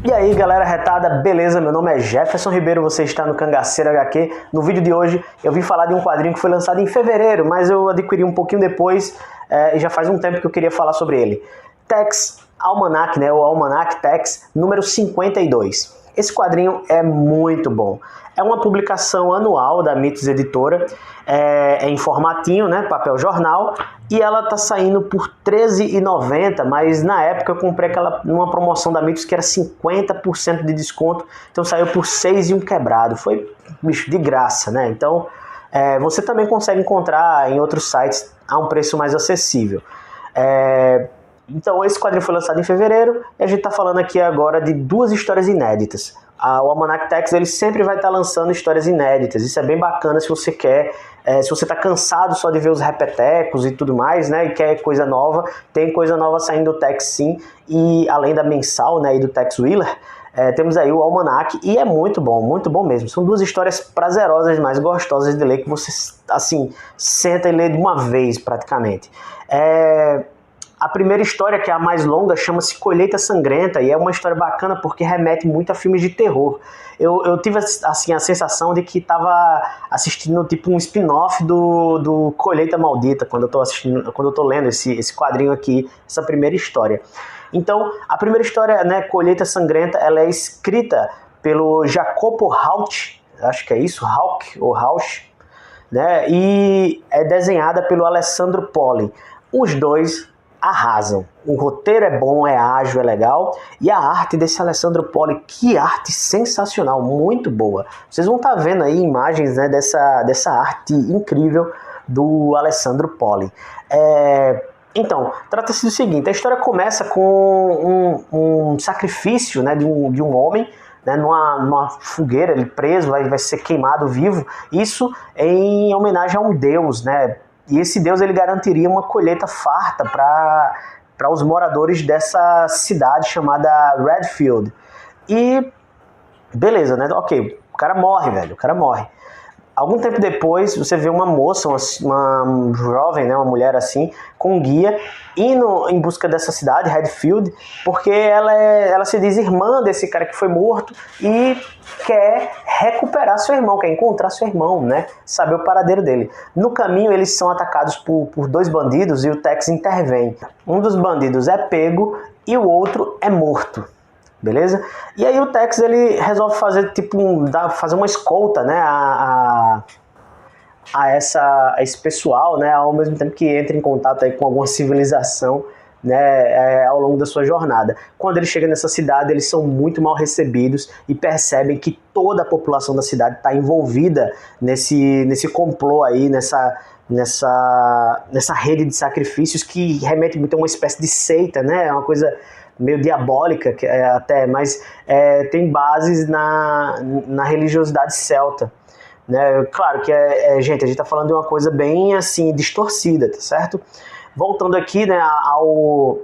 E aí galera retada, beleza? Meu nome é Jefferson Ribeiro, você está no Cangaceiro HQ. No vídeo de hoje eu vim falar de um quadrinho que foi lançado em fevereiro, mas eu adquiri um pouquinho depois e já faz um tempo que eu queria falar sobre ele. Tex Almanac, né? O Almanac Tex número 52. Esse quadrinho é muito bom. É uma publicação anual da Mitos Editora, é em formatinho, né, papel jornal, e ela tá saindo por R$13,90, mas na época eu comprei aquela numa promoção da Mitos que era 50% de desconto, então saiu por R$6 e um quebrado. Foi, bicho, de graça, né? Então você também consegue encontrar em outros sites a um preço mais acessível. Então esse quadrinho foi lançado em fevereiro e a gente está falando aqui agora de duas histórias inéditas. O Almanac Tex ele sempre vai estar lançando histórias inéditas, isso é bem bacana se você quer, se você está cansado só de ver os repetecos e tudo mais, né, e quer coisa nova, tem coisa nova saindo do Tex sim, e além da mensal, né, e do Tex Willer, temos aí o Almanac e é muito bom mesmo. São duas histórias prazerosas, mais gostosas de ler, que você assim senta e lê de uma vez praticamente. A primeira história, que é a mais longa, chama-se Colheita Sangrenta, e é uma história bacana porque remete muito a filmes de terror. Eu tive assim, a sensação de que estava assistindo tipo um spin-off do Colheita Maldita, quando eu tô lendo esse quadrinho aqui, essa primeira história. Então, a primeira história, né, Colheita Sangrenta, ela é escrita pelo Jacopo Haut, acho que é isso, Hauck ou Rauch, né, e é desenhada pelo Alessandro Poli. Os dois arrasam. O roteiro é bom, é ágil, é legal. E a arte desse Alessandro Poli, que arte sensacional, muito boa. Vocês vão estar vendo aí imagens, né, dessa arte incrível do Alessandro Poli. Então, trata-se do seguinte, a história começa com um sacrifício, né, de um homem, né, numa fogueira, ele preso, vai ser queimado vivo. Isso em homenagem a um deus, né? E esse Deus ele garantiria uma colheita farta para os moradores dessa cidade chamada Redfield. E beleza, né? Ok, o cara morre, velho, o cara morre. Algum tempo depois, você vê uma moça, uma jovem, né, uma mulher assim, com um guia, indo em busca dessa cidade, Redfield, porque ela se diz irmã desse cara que foi morto e quer recuperar seu irmão, quer encontrar seu irmão, né, saber o paradeiro dele. No caminho, eles são atacados por dois bandidos e o Tex intervém. Um dos bandidos é pego e o outro é morto. Beleza? E aí o Tex ele resolve fazer fazer uma escolta, né, a esse pessoal, né, ao mesmo tempo que entra em contato aí com alguma civilização, né, ao longo da sua jornada. Quando ele chega nessa cidade, eles são muito mal recebidos e percebem que toda a população da cidade está envolvida nesse complô aí, nessa rede de sacrifícios que remete muito a uma espécie de seita, né, é uma coisa meio diabólica até, mas tem bases na religiosidade celta, né? Claro que gente, a gente tá falando de uma coisa bem assim distorcida, tá certo? Voltando aqui, né, ao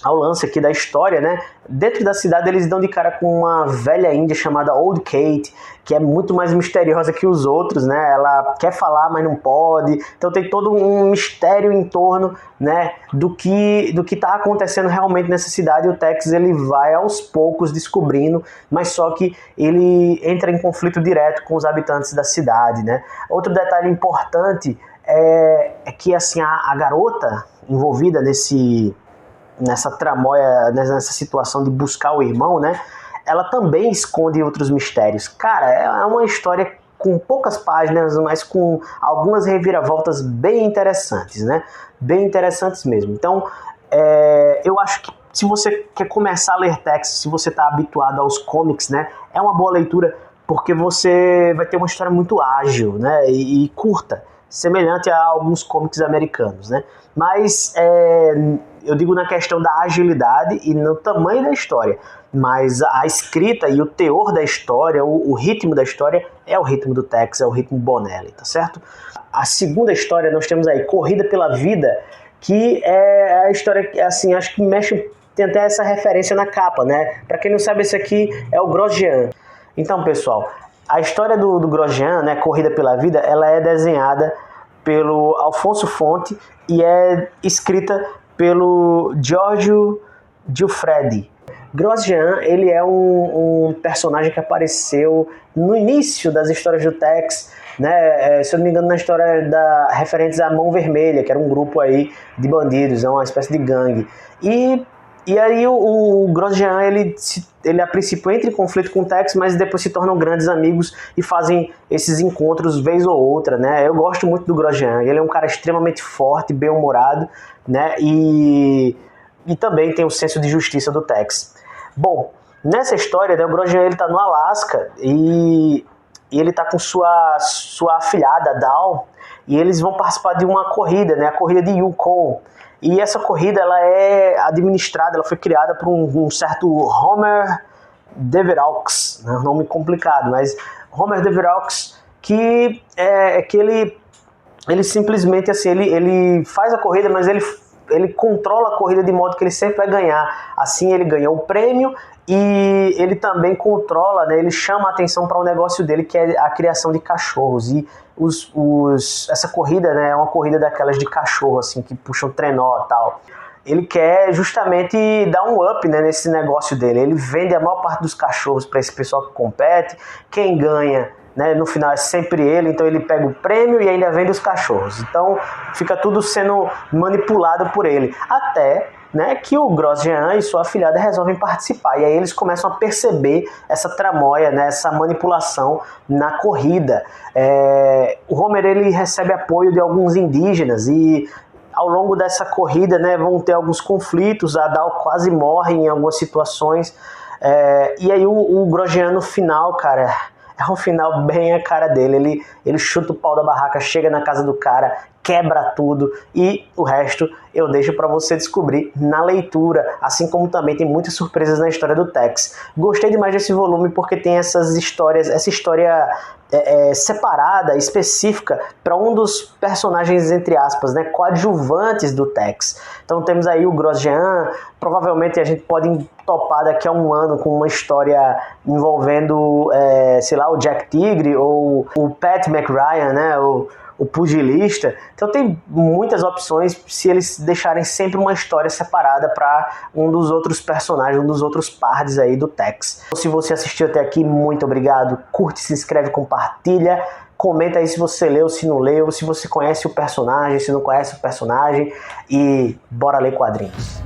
lance aqui da história, né? Dentro da cidade eles dão de cara com uma velha índia chamada Old Kate, que é muito mais misteriosa que os outros, né? Ela quer falar, mas não pode. Então tem todo um mistério em torno, né, do que tá acontecendo realmente nessa cidade. E o Tex ele vai aos poucos descobrindo, mas só que ele entra em conflito direto com os habitantes da cidade, né? Outro detalhe importante é que assim a garota envolvida nessa tramóia, nessa situação de buscar o irmão, né? Ela também esconde outros mistérios. Cara, é uma história com poucas páginas, mas com algumas reviravoltas bem interessantes, né? Bem interessantes mesmo. Então, eu acho que se você quer começar a ler Tex, se você está habituado aos comics, né? É uma boa leitura, porque você vai ter uma história muito ágil, né? E curta, semelhante a alguns comics americanos, né? Mas eu digo na questão da agilidade e no tamanho da história, mas a escrita e o teor da história, o ritmo da história é o ritmo do Tex, é o ritmo Bonelli, tá certo? A segunda história nós temos aí Corrida pela Vida, que é a história que assim, acho que mexe, tem até essa referência na capa, né? Para quem não sabe, esse aqui é o Grosjean. Então, pessoal, a história do Grosjean, né, Corrida pela Vida, ela é desenhada pelo Alfonso Fonte e é escrita pelo Giorgio Giuffredi. Grosjean, ele é um personagem que apareceu no início das histórias do Tex, né? Se eu não me engano, na história referentes à Mão Vermelha, que era um grupo aí de bandidos, é uma espécie de gangue. E aí o Grosjean, ele a princípio entra em conflito com o Tex, mas depois se tornam grandes amigos e fazem esses encontros vez ou outra, né? Eu gosto muito do Grosjean, ele é um cara extremamente forte, bem-humorado, né? E também tem o senso de justiça do Tex. Bom, nessa história, né, o Grosjean ele tá no Alasca e ele tá com sua afilhada, Dal, e eles vão participar de uma corrida, né? A corrida de Yukon. E essa corrida ela é administrada, ela foi criada por um certo Homer Deveraux, né? Um nome complicado, mas Homer Deveraux, que ele simplesmente assim, ele faz a corrida, mas ele controla a corrida de modo que ele sempre vai ganhar. Assim ele ganhou o prêmio e ele também controla, né, ele chama a atenção para o negócio dele, que é a criação de cachorros. E essa corrida, né, é uma corrida daquelas de cachorro, assim, que puxam trenó e tal. Ele quer justamente dar um up, né, nesse negócio dele. Ele vende a maior parte dos cachorros para esse pessoal que compete. Quem ganha, né, no final é sempre ele, então ele pega o prêmio e ainda vende os cachorros. Então fica tudo sendo manipulado por ele. Até, né, que o Grosjean e sua afilhada resolvem participar. E aí eles começam a perceber essa tramóia, né, essa manipulação na corrida. O Homer ele recebe apoio de alguns indígenas e ao longo dessa corrida, né, vão ter alguns conflitos. A Dal quase morre em algumas situações. E aí o Grosjean no final, cara, é um final bem a cara dele. Ele chuta o pau da barraca, chega na casa do cara, quebra tudo e o resto eu deixo para você descobrir na leitura, assim como também tem muitas surpresas na história do Tex. Gostei demais desse volume porque tem essa história separada, específica para um dos personagens, entre aspas, né, coadjuvantes do Tex. Então temos aí o Grosjean, provavelmente a gente pode topar daqui a um ano com uma história envolvendo, sei lá, o Jack Tigre ou o Pat McRyan, né, o pugilista. Então tem muitas opções se eles deixarem sempre uma história separada para um dos outros personagens, um dos outros pardes aí do Tex. Se você assistiu até aqui, muito obrigado. Curte, se inscreve, compartilha. Comenta aí se você leu, se não leu, se você conhece o personagem, se não conhece o personagem. E bora ler quadrinhos.